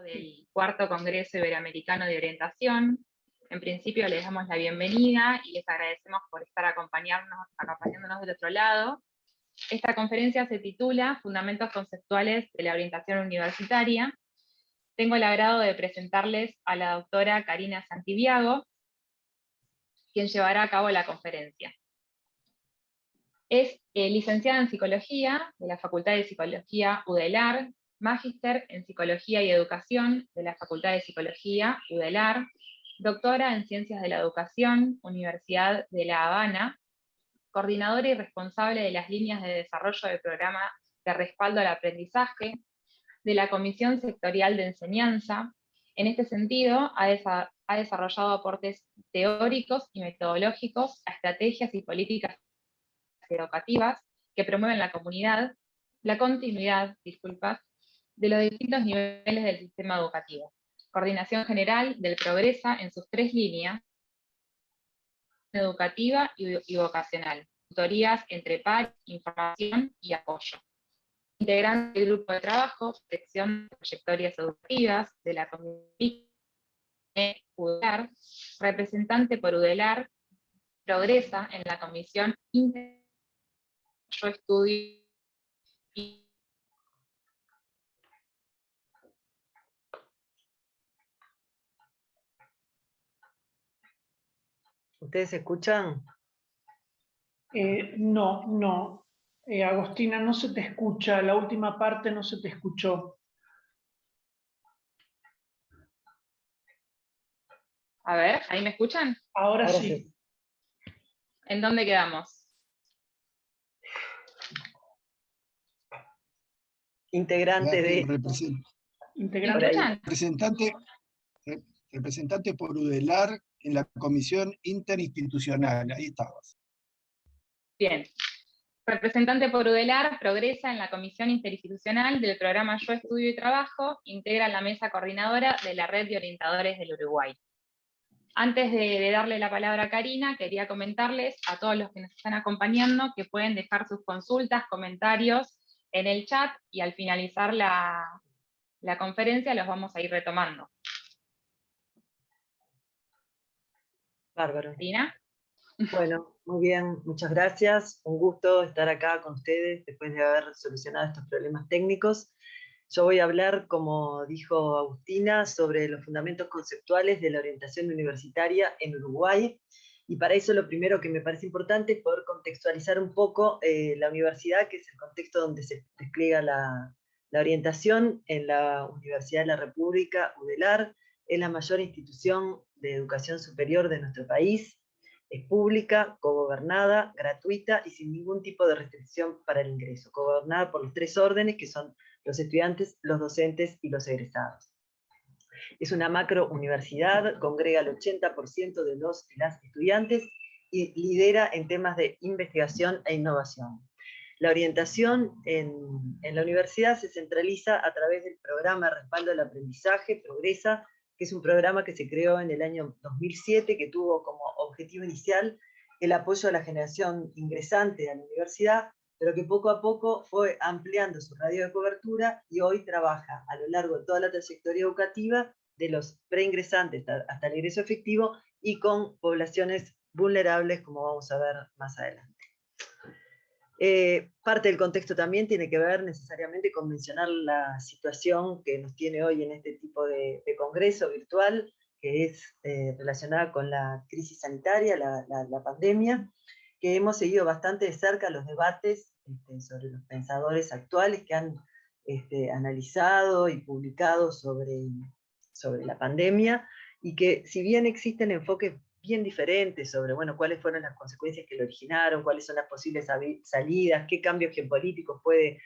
Del cuarto Congreso Iberoamericano de Orientación. En principio les damos la bienvenida y les agradecemos por estar acompañándonos del otro lado. Esta conferencia se titula Fundamentos Conceptuales de la Orientación Universitaria. Tengo el agrado de presentarles a la doctora Karina Santiviago, quien llevará a cabo la conferencia. Es licenciada en Psicología de la Facultad de Psicología UDELAR, Magíster en Psicología y Educación de la Facultad de Psicología UDELAR, doctora en Ciencias de la Educación, Universidad de La Habana, coordinadora y responsable de las líneas de desarrollo del programa de respaldo al aprendizaje, de la Comisión Sectorial de Enseñanza. En este sentido, ha desarrollado aportes teóricos y metodológicos a estrategias y políticas educativas que promueven la continuidad, de los distintos niveles del sistema educativo. Coordinación general del Progresa en sus tres líneas, educativa y vocacional, tutorías entre pares, información y apoyo. Integrante del grupo de trabajo, sección de trayectorias educativas de la Comisión UDELAR, representante por UDELAR, Progresa en la Comisión Yo Estudio y ¿Ustedes se escuchan? No. Agostina, no se te escucha. La última parte no se te escuchó. A ver, ¿ahí me escuchan? Ahora sí. ¿En dónde quedamos? Integrante de... Representante por UDELAR en la Comisión Interinstitucional. Ahí estabas. Bien. Representante por UDELAR, Progresa en la Comisión Interinstitucional del programa Yo Estudio y Trabajo, integra la mesa coordinadora de la Red de Orientadores del Uruguay. Antes de darle la palabra a Karina, quería comentarles a todos los que nos están acompañando que pueden dejar sus consultas, comentarios en el chat y al finalizar la conferencia los vamos a ir retomando. Bárbaro. Karina. Bueno, muy bien, muchas gracias. Un gusto estar acá con ustedes después de haber solucionado estos problemas técnicos. Yo voy a hablar, como dijo Agustina, sobre los fundamentos conceptuales de la orientación universitaria en Uruguay. Y para eso lo primero que me parece importante es poder contextualizar un poco la universidad, que es el contexto donde se despliega la orientación en la Universidad de la República, UDELAR. Es la mayor institución de educación superior de nuestro país. Es pública, cogobernada, gratuita y sin ningún tipo de restricción para el ingreso. Cogobernada por los tres órdenes, que son los estudiantes, los docentes y los egresados. Es una macro universidad, congrega el 80% de los y las estudiantes y lidera en temas de investigación e innovación. La orientación en la universidad se centraliza a través del programa de respaldo al aprendizaje, Progresa, que es un programa que se creó en el año 2007, que tuvo como objetivo inicial el apoyo a la generación ingresante a la universidad, pero que poco a poco fue ampliando su radio de cobertura y hoy trabaja a lo largo de toda la trayectoria educativa de los preingresantes hasta el ingreso efectivo y con poblaciones vulnerables, como vamos a ver más adelante. Parte del contexto también tiene que ver necesariamente con mencionar la situación que nos tiene hoy en este tipo de congreso virtual, que es relacionada con la crisis sanitaria, la pandemia, que hemos seguido bastante de cerca los debates sobre los pensadores actuales que han analizado y publicado sobre la pandemia, y que si bien existen enfoques bien diferentes sobre, bueno, cuáles fueron las consecuencias que lo originaron, cuáles son las posibles salidas, qué cambios geopolíticos puede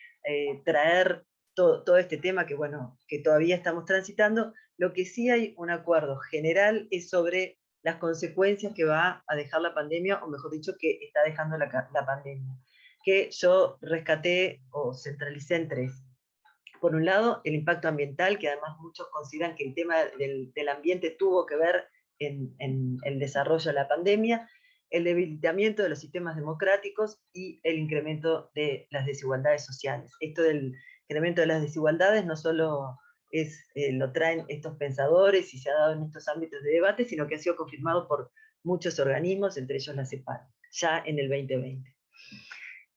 traer todo este tema que, bueno, que todavía estamos transitando. Lo que sí hay un acuerdo general es sobre las consecuencias que va a dejar la pandemia, o mejor dicho, que está dejando la pandemia, que yo rescaté o centralicé en tres. Por un lado, el impacto ambiental, que además muchos consideran que el tema del ambiente tuvo que ver en el desarrollo de la pandemia, el debilitamiento de los sistemas democráticos y el incremento de las desigualdades sociales. Esto del incremento de las desigualdades no solo lo traen estos pensadores y se ha dado en estos ámbitos de debate, sino que ha sido confirmado por muchos organismos, entre ellos la CEPAL, ya en el 2020.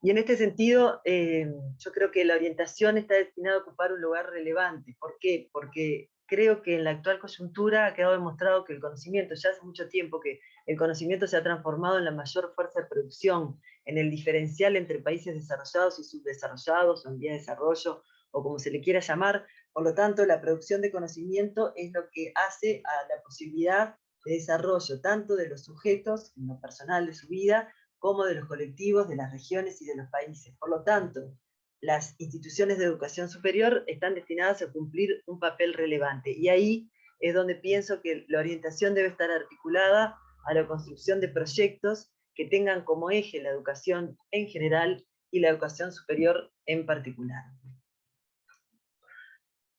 Y en este sentido, yo creo que la orientación está destinada a ocupar un lugar relevante. ¿Por qué? Porque creo que en la actual coyuntura ha quedado demostrado que el conocimiento, ya hace mucho tiempo que el conocimiento se ha transformado en la mayor fuerza de producción, en el diferencial entre países desarrollados y subdesarrollados, o en vía de desarrollo, o como se le quiera llamar. Por lo tanto, la producción de conocimiento es lo que hace a la posibilidad de desarrollo tanto de los sujetos, en lo personal de su vida, como de los colectivos, de las regiones y de los países. Por lo tanto, las instituciones de educación superior están destinadas a cumplir un papel relevante. Y ahí es donde pienso que la orientación debe estar articulada a la construcción de proyectos que tengan como eje la educación en general y la educación superior en particular.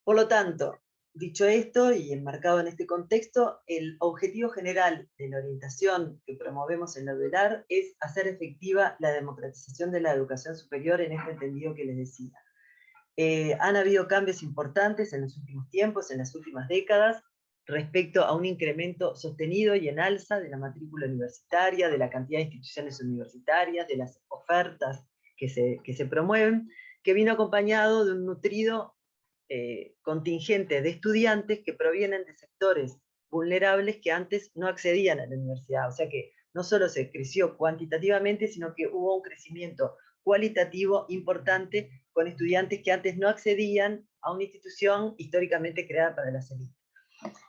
Por lo tanto, dicho esto y enmarcado en este contexto, el objetivo general de la orientación que promovemos en la UDELAR es hacer efectiva la democratización de la educación superior en este entendido que les decía. Han habido cambios importantes en los últimos tiempos, en las últimas décadas, respecto a un incremento sostenido y en alza de la matrícula universitaria, de la cantidad de instituciones universitarias, de las ofertas que se promueven, que vino acompañado de un nutrido contingente de estudiantes que provienen de sectores vulnerables que antes no accedían a la universidad. O sea que no solo se creció cuantitativamente, sino que hubo un crecimiento cualitativo importante con estudiantes que antes no accedían a una institución históricamente creada para las élites.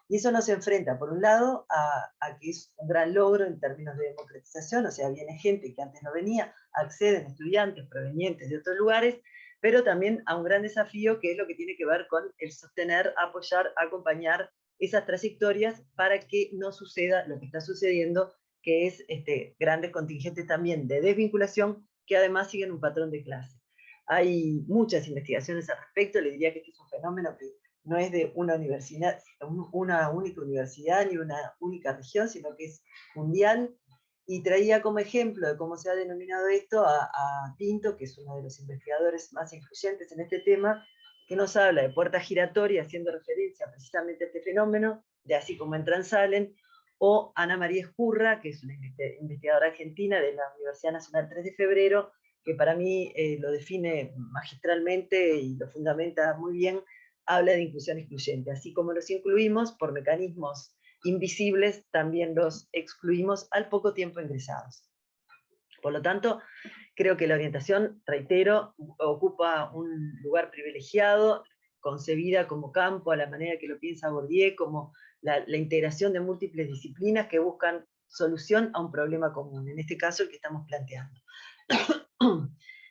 Y eso nos enfrenta, por un lado, a que es un gran logro en términos de democratización, o sea, viene gente que antes no venía, acceden estudiantes provenientes de otros lugares, pero también a un gran desafío que es lo que tiene que ver con el sostener, apoyar, acompañar esas trayectorias para que no suceda lo que está sucediendo, que es grandes contingentes también de desvinculación que además siguen un patrón de clase. Hay muchas investigaciones al respecto, le diría que este es un fenómeno que no es de una universidad, una única universidad ni una única región, sino que es mundial. Y traía como ejemplo de cómo se ha denominado esto a Pinto, que es uno de los investigadores más influyentes en este tema, que nos habla de puerta giratoria, haciendo referencia precisamente a este fenómeno, de así como entran, salen, o Ana María Escurra, que es una investigadora argentina de la Universidad Nacional 3 de Febrero, que para mí lo define magistralmente y lo fundamenta muy bien, habla de inclusión excluyente. Así como los incluimos por mecanismos invisibles, también los excluimos al poco tiempo ingresados. Por lo tanto, creo que la orientación, reitero, ocupa un lugar privilegiado, concebida como campo, a la manera que lo piensa Bourdieu, como la integración de múltiples disciplinas que buscan solución a un problema común, en este caso el que estamos planteando.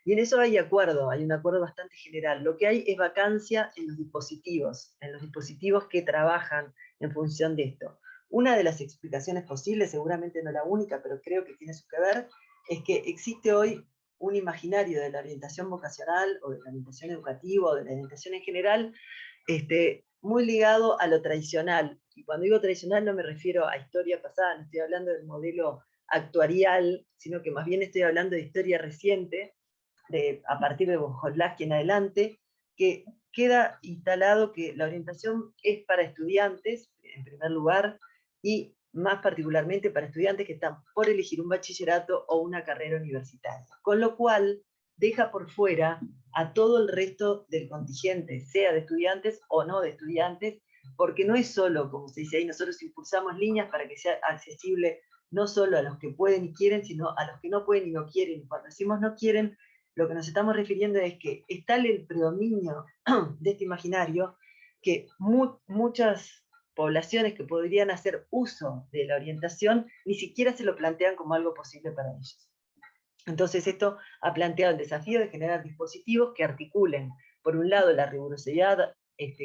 Y en eso hay un acuerdo bastante general. Lo que hay es vacancia en los dispositivos que trabajan en función de esto. Una de las explicaciones posibles, seguramente no la única, pero creo que tiene su que ver, es que existe hoy un imaginario de la orientación vocacional, o de la orientación educativa, o de la orientación en general, muy ligado a lo tradicional. Y cuando digo tradicional no me refiero a historia pasada, no estoy hablando del modelo actuarial, sino que más bien estoy hablando de historia reciente, a partir de Bojolaski en adelante, que queda instalado que la orientación es para estudiantes, en primer lugar, y más particularmente para estudiantes que están por elegir un bachillerato o una carrera universitaria. Con lo cual, deja por fuera a todo el resto del contingente, sea de estudiantes o no de estudiantes, porque no es solo, como se dice ahí, nosotros impulsamos líneas para que sea accesible no solo a los que pueden y quieren, sino a los que no pueden y no quieren. Y cuando decimos no quieren, lo que nos estamos refiriendo es que es tal el predominio de este imaginario que muchas poblaciones que podrían hacer uso de la orientación ni siquiera se lo plantean como algo posible para ellos. Entonces esto ha planteado el desafío de generar dispositivos que articulen, por un lado, la rigurosidad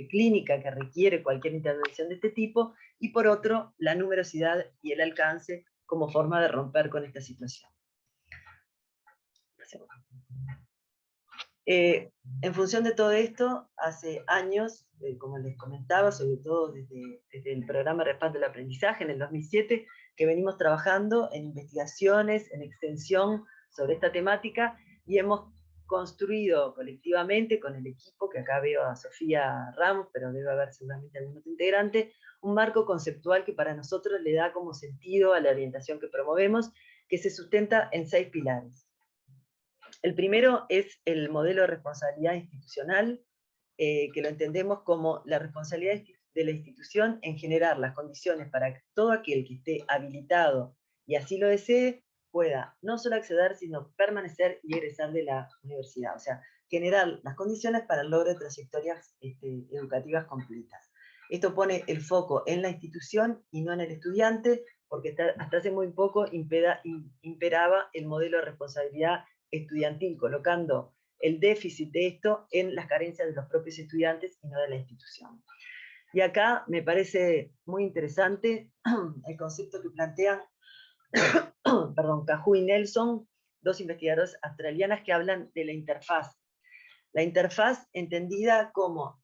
clínica que requiere cualquier intervención de este tipo, y por otro, la numerosidad y el alcance como forma de romper con esta situación. En función de todo esto, hace años, como les comentaba, sobre todo desde el programa Respaldo del Aprendizaje en el 2007, que venimos trabajando en investigaciones, en extensión sobre esta temática, y hemos construido colectivamente con el equipo, que acá veo a Sofía Ramos, pero debe haber seguramente algún otro integrante, un marco conceptual que para nosotros le da como sentido a la orientación que promovemos, que se sustenta en 6 pilares. El primero es el modelo de responsabilidad institucional, que lo entendemos como la responsabilidad de la institución en generar las condiciones para que todo aquel que esté habilitado y así lo desee, pueda no solo acceder, sino permanecer y egresar de la universidad. O sea, generar las condiciones para el logro de trayectorias educativas completas. Esto pone el foco en la institución y no en el estudiante, porque hasta hace muy poco imperaba el modelo de responsabilidad estudiantil, colocando el déficit de esto en las carencias de los propios estudiantes y no de la institución. Y acá me parece muy interesante el concepto que plantean Caju y Nelson, dos investigadoras australianas que hablan de la interfaz. La interfaz entendida como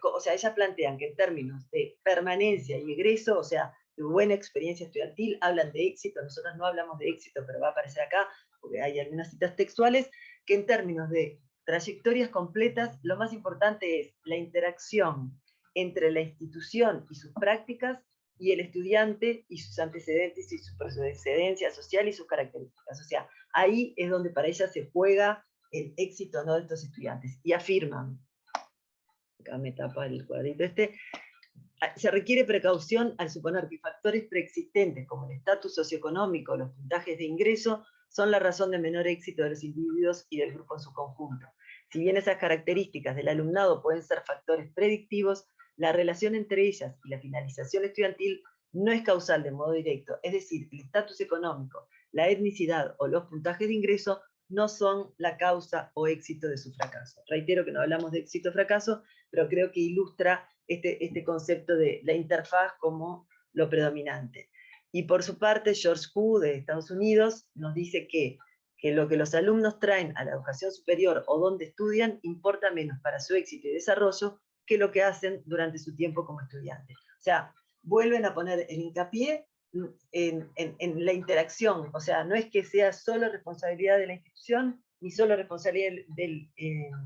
o sea, ellas plantean que en términos de permanencia y egreso, o sea, de buena experiencia estudiantil, hablan de éxito. Nosotros no hablamos de éxito, pero va a aparecer acá, porque hay algunas citas textuales, que en términos de trayectorias completas, lo más importante es la interacción entre la institución y sus prácticas, y el estudiante y sus antecedentes y su procedencia social y sus características. O sea, ahí es donde para ella se juega el éxito, ¿no?, de estos estudiantes. Y afirman, acá me tapa el cuadrito se requiere precaución al suponer que factores preexistentes como el estatus socioeconómico o los puntajes de ingreso son la razón de menor éxito de los individuos y del grupo en su conjunto. Si bien esas características del alumnado pueden ser factores predictivos, la relación entre ellas y la finalización estudiantil no es causal de modo directo, es decir, el estatus económico, la etnicidad o los puntajes de ingreso no son la causa o éxito de su fracaso. Reitero que no hablamos de éxito o fracaso, pero creo que ilustra este concepto de la interfaz como lo predominante. Y por su parte, George Koo de Estados Unidos nos dice que lo que los alumnos traen a la educación superior o donde estudian importa menos para su éxito y desarrollo que lo que hacen durante su tiempo como estudiantes. O sea, vuelven a poner el hincapié en la interacción. O sea, no es que sea solo responsabilidad de la institución ni solo responsabilidad del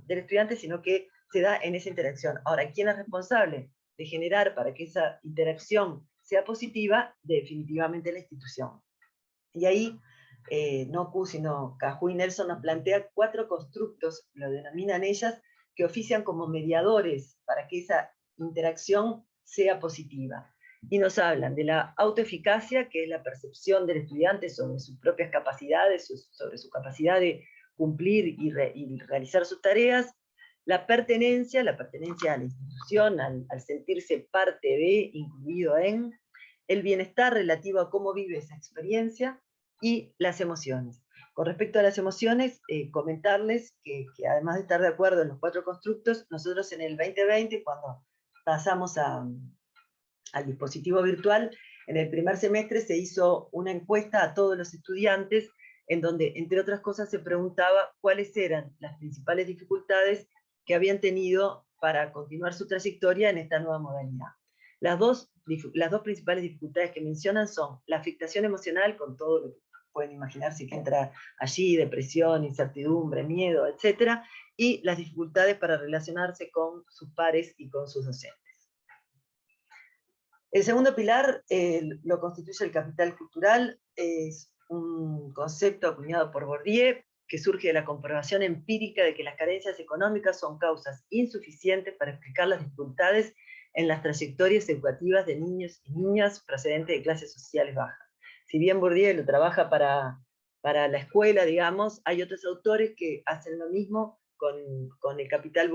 estudiante, sino que se da en esa interacción. Ahora, ¿quién es responsable de generar para que esa interacción sea positiva? Definitivamente la institución. Y ahí, no Koo, sino Caju y Nelson nos plantea 4 constructos, lo denominan ellas, que ofician como mediadores para que esa interacción sea positiva. Y nos hablan de la autoeficacia, que es la percepción del estudiante sobre sus propias capacidades, sobre su capacidad de cumplir y realizar sus tareas. La pertenencia a la institución, al sentirse parte de, incluido en. El bienestar relativo a cómo vive esa experiencia, y las emociones. Con respecto a las emociones, comentarles que además de estar de acuerdo en los 4 constructos, nosotros en el 2020, cuando pasamos al dispositivo virtual, en el primer semestre se hizo una encuesta a todos los estudiantes, en donde, entre otras cosas, se preguntaba cuáles eran las principales dificultades que habían tenido para continuar su trayectoria en esta nueva modalidad. Las dos principales dificultades que mencionan son la afectación emocional, con todo lo que pueden imaginarse que entra allí, depresión, incertidumbre, miedo, etc., y las dificultades para relacionarse con sus pares y con sus docentes. El segundo pilar lo constituye el capital cultural, es un concepto acuñado por Bourdieu, que surge de la comprobación empírica de que las carencias económicas son causas insuficientes para explicar las dificultades en las trayectorias educativas de niños y niñas procedentes de clases sociales bajas. Si bien Bourdieu lo trabaja para la escuela, digamos, hay otros autores que hacen lo mismo con el capital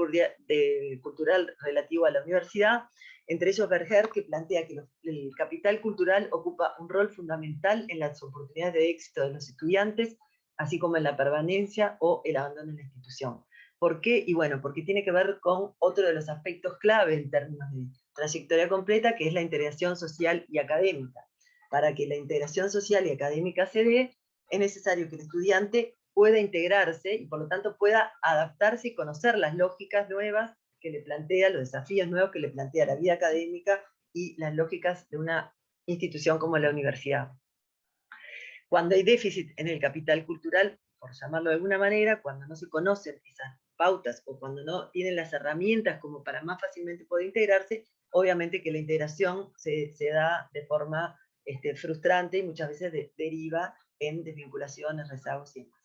cultural relativo a la universidad, entre ellos Berger, que plantea que el capital cultural ocupa un rol fundamental en las oportunidades de éxito de los estudiantes, así como en la permanencia o el abandono de la institución. ¿Por qué? Y bueno, porque tiene que ver con otro de los aspectos clave en términos de trayectoria completa, que es la integración social y académica. Para que la integración social y académica se dé, es necesario que el estudiante pueda integrarse y por lo tanto pueda adaptarse y conocer las lógicas nuevas que le plantea, los desafíos nuevos que le plantea la vida académica y las lógicas de una institución como la universidad. Cuando hay déficit en el capital cultural, por llamarlo de alguna manera, cuando no se conocen esas pautas o cuando no tienen las herramientas como para más fácilmente poder integrarse, obviamente que la integración se da de forma frustrante y muchas veces deriva en desvinculaciones, rezagos y demás.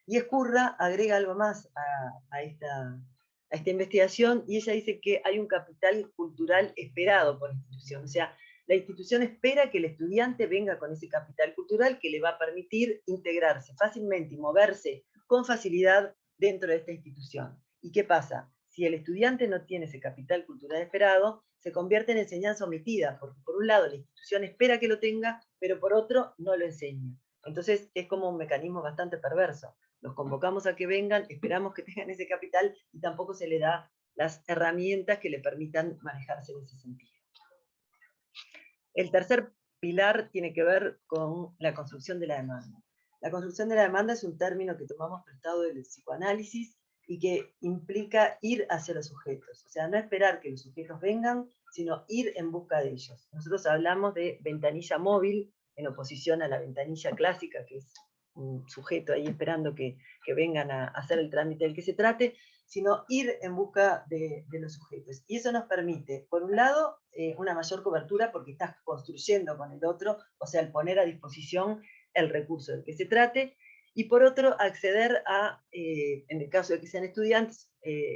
Y Ezcurra agrega algo más a esta investigación, y ella dice que hay un capital cultural esperado por la institución. O sea, la institución espera que el estudiante venga con ese capital cultural que le va a permitir integrarse fácilmente y moverse con facilidad dentro de esta institución. ¿Y qué pasa? Si el estudiante no tiene ese capital cultural esperado, se convierte en enseñanza omitida, porque por un lado la institución espera que lo tenga, pero por otro no lo enseña. Entonces es como un mecanismo bastante perverso. Los convocamos a que vengan, esperamos que tengan ese capital y tampoco se le da las herramientas que le permitan manejarse en ese sentido. El tercer pilar tiene que ver con la construcción de la demanda. La construcción de la demanda es un término que tomamos prestado del psicoanálisis y que implica ir hacia los sujetos. O sea, no esperar que los sujetos vengan, sino ir en busca de ellos. Nosotros hablamos de ventanilla móvil, en oposición a la ventanilla clásica, que es un sujeto ahí esperando que vengan a hacer el trámite del que se trate, sino ir en busca de los sujetos. Y eso nos permite, por un lado, una mayor cobertura porque estás construyendo con el otro, o sea, el poner a disposición el recurso del que se trate, y por otro, acceder a, en el caso de que sean estudiantes,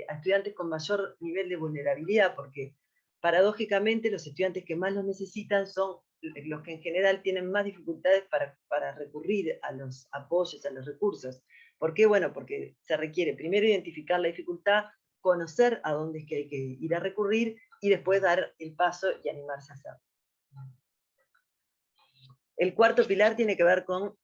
a estudiantes con mayor nivel de vulnerabilidad, porque paradójicamente los estudiantes que más los necesitan son los que en general tienen más dificultades para recurrir a los apoyos, a los recursos. ¿Por qué? Bueno, porque se requiere primero identificar la dificultad, conocer a dónde es que hay que ir a recurrir y después dar el paso y animarse a hacerlo. El cuarto pilar tiene que ver con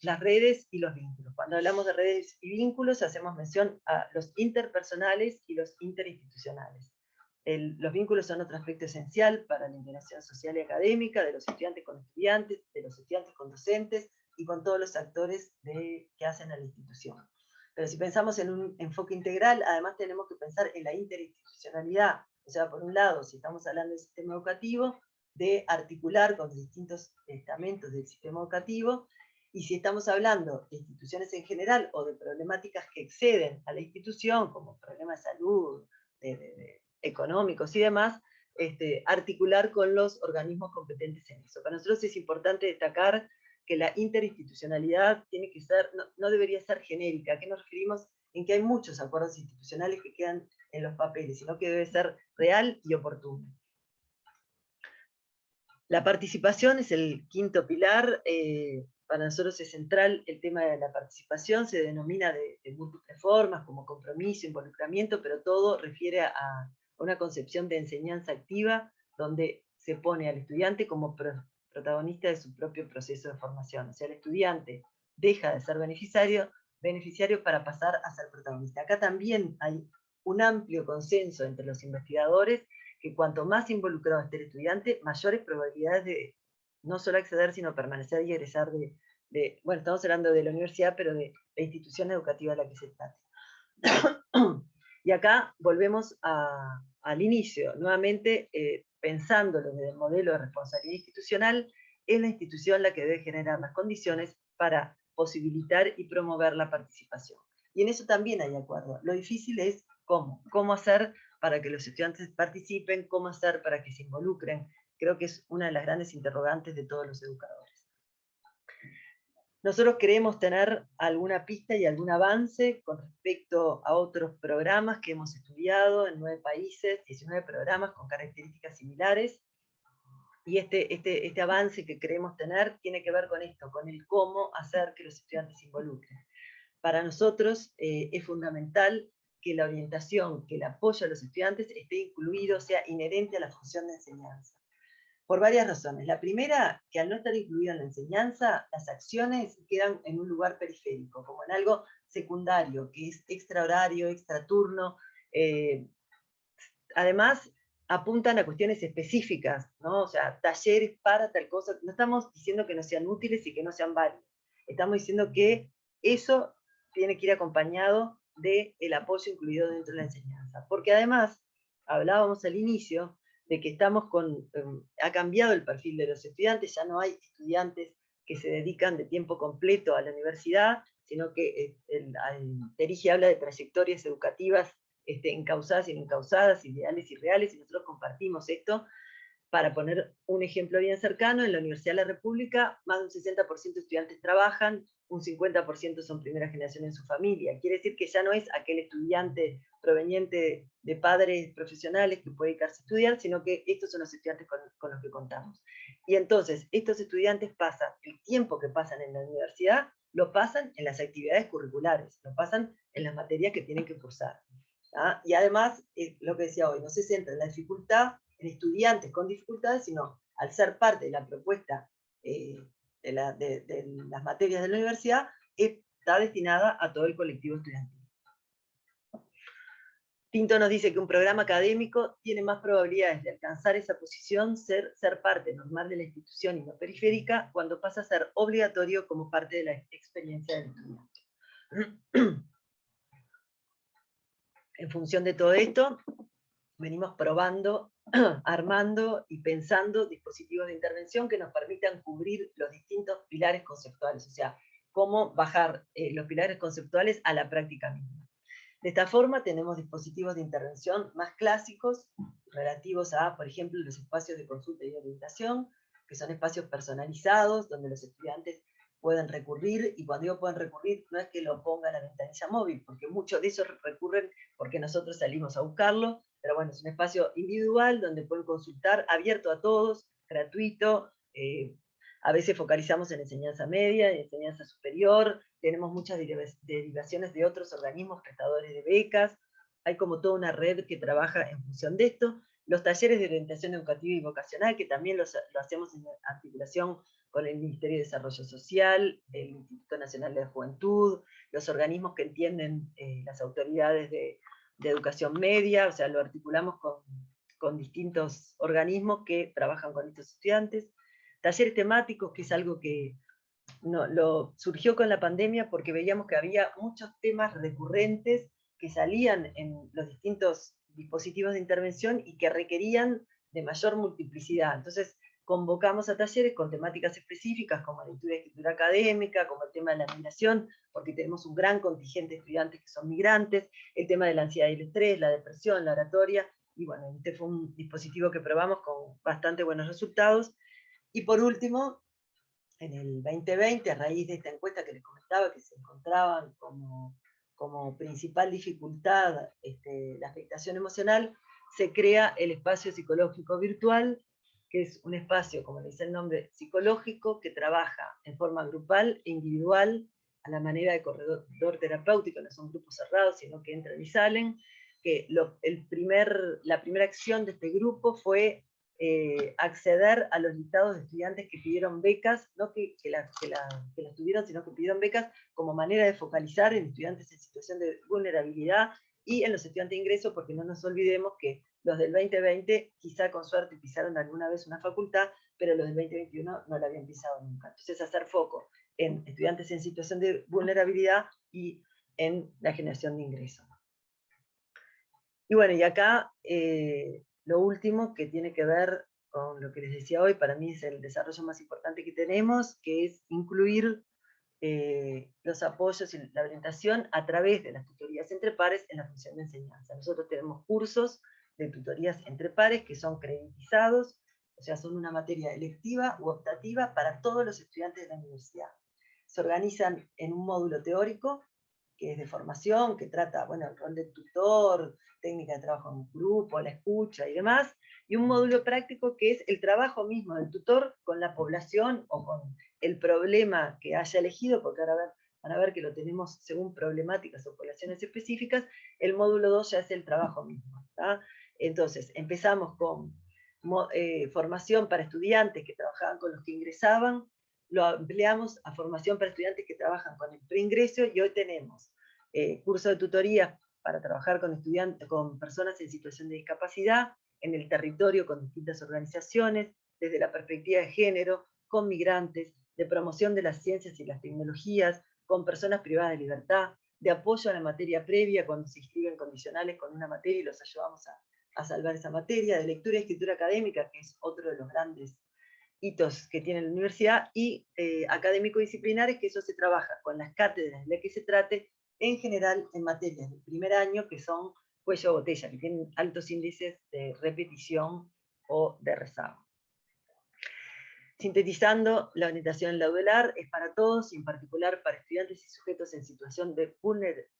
las redes y los vínculos. Cuando hablamos de redes y vínculos, hacemos mención a los interpersonales y los interinstitucionales. Los vínculos son otro aspecto esencial para la integración social y académica de los estudiantes con estudiantes, de los estudiantes con docentes y con todos los actores que hacen a la institución. Pero si pensamos en un enfoque integral, además tenemos que pensar en la interinstitucionalidad. O sea, por un lado, si estamos hablando del sistema educativo, de articular con los distintos estamentos del sistema educativo, y si estamos hablando de instituciones en general o de problemáticas que exceden a la institución, como problemas de salud, económicos y demás, articular con los organismos competentes en eso. Para nosotros es importante destacar que la interinstitucionalidad tiene que ser, no debería ser genérica. ¿A qué nos referimos? En que hay muchos acuerdos institucionales que quedan en los papeles, sino que debe ser real y oportuno. La participación es el quinto pilar. Para nosotros es central el tema de la participación, se denomina de múltiples formas, como compromiso, involucramiento, pero todo refiere a una concepción de enseñanza activa, donde se pone al estudiante como protagonista de su propio proceso de formación. O sea, el estudiante deja de ser beneficiario para pasar a ser protagonista. Acá también hay un amplio consenso entre los investigadores que cuanto más involucrado esté el estudiante, mayores probabilidades de no solo acceder, sino permanecer y egresar bueno, estamos hablando de la universidad, pero de la institución educativa a la que se trate. Y acá volvemos al inicio, nuevamente pensándolo desde el modelo de responsabilidad institucional, es la institución la que debe generar las condiciones para posibilitar y promover la participación. Y en eso también hay acuerdo. Lo difícil es cómo hacer para que los estudiantes participen, cómo hacer para que se involucren. Creo que es una de las grandes interrogantes de todos los educadores. Nosotros queremos tener alguna pista y algún avance con respecto a otros programas que hemos estudiado en 9 países, 19 programas con características similares. Y este avance que queremos tener tiene que ver con esto, con el cómo hacer que los estudiantes se involucren. Para nosotros es fundamental que la orientación, que el apoyo a los estudiantes esté incluido, sea inherente a la función de enseñanza. Por varias razones. La primera, que al no estar incluida en la enseñanza, las acciones quedan en un lugar periférico, como en algo secundario, que es extra horario, extra turno. Además, apuntan a cuestiones específicas, ¿no? O sea, talleres para tal cosa. No estamos diciendo que no sean útiles y que no sean válidos. Estamos diciendo que eso tiene que ir acompañado del apoyo incluido dentro de la enseñanza. Porque además, hablábamos al inicio, de que estamos ha cambiado el perfil de los estudiantes, ya no hay estudiantes que se dedican de tiempo completo a la universidad, sino que Terigi habla de trayectorias educativas encausadas y no encausadas, ideales y reales, y nosotros compartimos esto. Para poner un ejemplo bien cercano, en la Universidad de la República, más de un 60% de estudiantes trabajan, un 50% son primera generación en su familia. Quiere decir que ya no es aquel estudiante proveniente de padres profesionales que puede dedicarse a estudiar, sino que estos son los estudiantes con los que contamos. Y entonces, estos estudiantes pasan, el tiempo que pasan en la universidad, lo pasan en las actividades curriculares, lo pasan en las materias que tienen que cursar. ¿Ah? Y además, lo que decía hoy, no se centra en la dificultad, en estudiantes con dificultades, sino al ser parte de la propuesta de las materias de la universidad, está destinada a todo el colectivo estudiantil. Pinto nos dice que un programa académico tiene más probabilidades de alcanzar esa posición, ser parte normal de la institución y no periférica, cuando pasa a ser obligatorio como parte de la experiencia del estudiante. En función de todo esto, venimos probando, armando y pensando dispositivos de intervención que nos permitan cubrir los distintos pilares conceptuales, o sea, cómo bajar los pilares conceptuales a la práctica misma. De esta forma tenemos dispositivos de intervención más clásicos, relativos a, por ejemplo, los espacios de consulta y orientación, que son espacios personalizados, donde los estudiantes pueden recurrir, y cuando digo pueden recurrir, no es que lo ponga en la ventanilla móvil, porque muchos de esos recurren porque nosotros salimos a buscarlo, pero bueno, es un espacio individual donde pueden consultar, abierto a todos, gratuito, a veces focalizamos en enseñanza media, en enseñanza superior, tenemos muchas derivaciones de otros organismos prestadores de becas, hay como toda una red que trabaja en función de esto, los talleres de orientación educativa y vocacional, que también lo hacemos en articulación con el Ministerio de Desarrollo Social, el Instituto Nacional de la Juventud, los organismos que entienden las autoridades de educación media, o sea, lo articulamos con distintos organismos que trabajan con estos estudiantes. Talleres temáticos, que es algo que surgió con la pandemia porque veíamos que había muchos temas recurrentes que salían en los distintos dispositivos de intervención y que requerían de mayor multiplicidad. Entonces, convocamos a talleres con temáticas específicas como lectura y escritura académica, como el tema de la migración, porque tenemos un gran contingente de estudiantes que son migrantes, el tema de la ansiedad y el estrés, la depresión, la oratoria, y bueno, este fue un dispositivo que probamos con bastante buenos resultados. Y por último, en el 2020, a raíz de esta encuesta que les comentaba, que se encontraban como principal dificultad la afectación emocional, se crea el espacio psicológico virtual, que es un espacio, como le dice el nombre, psicológico, que trabaja en forma grupal e individual, a la manera de corredor terapéutico, no son grupos cerrados, sino que entran y salen, que la primera acción de este grupo fue acceder a los listados de estudiantes que pidieron becas, no que las tuvieron, sino que pidieron becas como manera de focalizar en estudiantes en situación de vulnerabilidad y en los estudiantes de ingreso, porque no nos olvidemos que los del 2020 quizá con suerte pisaron alguna vez una facultad, pero los del 2021 no la habían pisado nunca. Entonces hacer foco en estudiantes en situación de vulnerabilidad y en la generación de ingreso. Y bueno, y acá lo último que tiene que ver con lo que les decía hoy, para mí es el desarrollo más importante que tenemos, que es incluir los apoyos y la orientación a través de las tutorías entre pares en la función de enseñanza. Nosotros tenemos cursos de tutorías entre pares que son creditizados, o sea, son una materia electiva u optativa para todos los estudiantes de la universidad. Se organizan en un módulo teórico, que es de formación, que trata, bueno, el rol del tutor, técnica de trabajo en grupo, la escucha y demás, y un módulo práctico que es el trabajo mismo del tutor con la población o con el problema que haya elegido, porque ahora van a ver que lo tenemos según problemáticas o poblaciones específicas. El módulo 2 ya es el trabajo mismo, ¿tá? Entonces, empezamos con formación para estudiantes que trabajaban con los que ingresaban, lo ampliamos a formación para estudiantes que trabajan con el preingreso, y hoy tenemos curso de tutoría para trabajar con estudiantes, con personas en situación de discapacidad, en el territorio con distintas organizaciones, desde la perspectiva de género, con migrantes, de promoción de las ciencias y las tecnologías, con personas privadas de libertad, de apoyo a la materia previa cuando se inscriben condicionales con una materia y los ayudamos a salvar esa materia, de lectura y escritura académica, que es otro de los grandes hitos que tiene la universidad, y académico-disciplinares, que eso se trabaja con las cátedras de las que se trate, en general en materias del primer año, que son cuello de botella, que tienen altos índices de repetición o de rezago. Sintetizando, la orientación laurelar es para todos, y en particular para estudiantes y sujetos en situación de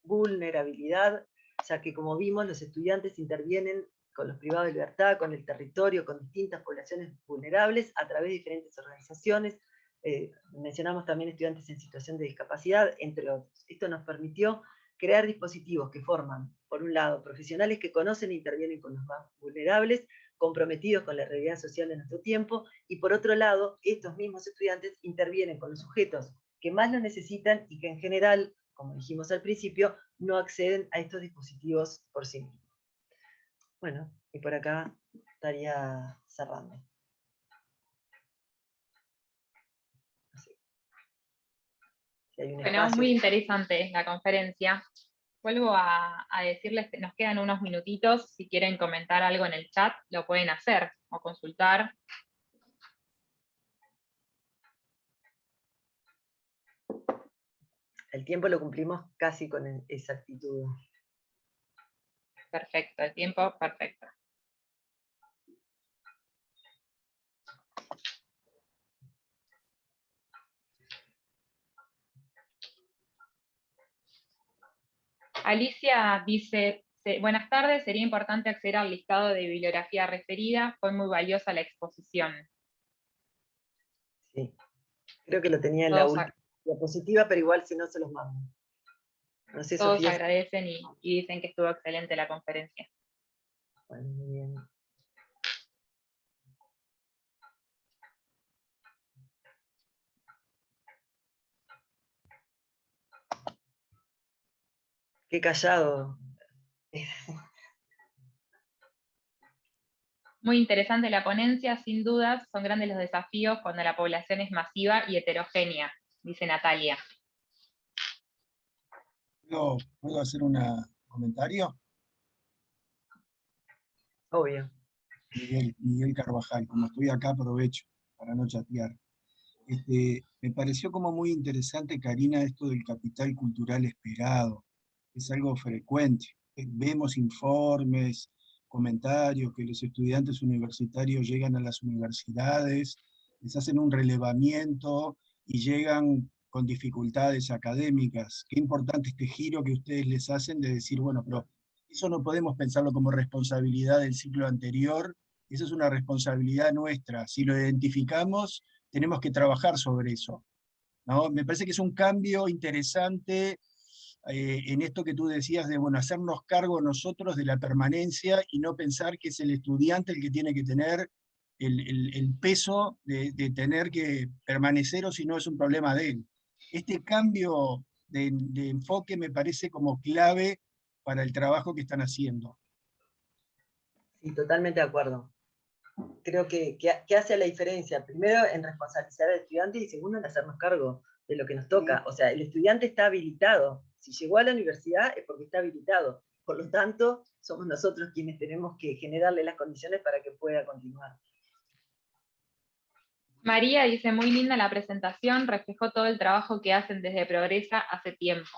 vulnerabilidad, ya que, como vimos, los estudiantes intervienen con los privados de libertad, con el territorio, con distintas poblaciones vulnerables, a través de diferentes organizaciones. Mencionamos también estudiantes en situación de discapacidad, entre otros. Esto nos permitió crear dispositivos que forman, por un lado, profesionales que conocen e intervienen con los más vulnerables, comprometidos con la realidad social de nuestro tiempo, y por otro lado, estos mismos estudiantes intervienen con los sujetos que más lo necesitan y que en general, como dijimos al principio, no acceden a estos dispositivos por sí mismos. Bueno, y por acá estaría cerrando. Así. Si hay un Bueno, espacio. muy interesante la conferencia. Vuelvo a decirles que nos quedan unos minutitos. Si quieren comentar algo en el chat, lo pueden hacer o consultar. El tiempo lo cumplimos casi con exactitud. Perfecto, el tiempo perfecto. Alicia dice, buenas tardes, sería importante acceder al listado de bibliografía referida, fue muy valiosa la exposición. Sí, creo que lo tenía en la última diapositiva, pero igual si no se los mando. No sé, Todos Sofía. agradecen y dicen que estuvo excelente la conferencia. Bueno, muy bien. Qué callado. Muy interesante la ponencia, sin dudas, son grandes los desafíos cuando la población es masiva y heterogénea, dice Natalia. ¿Puedo hacer un comentario? Obvio. Miguel Carvajal, como estoy acá aprovecho para no chatear. Me pareció como muy interesante, Karina, esto del capital cultural esperado. Es algo frecuente. Vemos informes, comentarios, que los estudiantes universitarios llegan a las universidades, les hacen un relevamiento y llegan con dificultades académicas. Qué importante este giro que ustedes les hacen de decir, bueno, pero eso no podemos pensarlo como responsabilidad del ciclo anterior, eso es una responsabilidad nuestra. Si lo identificamos, tenemos que trabajar sobre eso, ¿no? Me parece que es un cambio interesante en esto que tú decías de, bueno, hacernos cargo nosotros de la permanencia y no pensar que es el estudiante el que tiene que tener el peso de tener que permanecer, o si no es un problema de él. Este cambio de enfoque me parece como clave para el trabajo que están haciendo. Sí, totalmente de acuerdo. Creo que hace la diferencia, primero en responsabilizar al estudiante y segundo en hacernos cargo de lo que nos toca. O sea, el estudiante está habilitado. Si llegó a la universidad es porque está habilitado. Por lo tanto, somos nosotros quienes tenemos que generarle las condiciones para que pueda continuar. María dice, muy linda la presentación, reflejó todo el trabajo que hacen desde Progresa hace tiempo.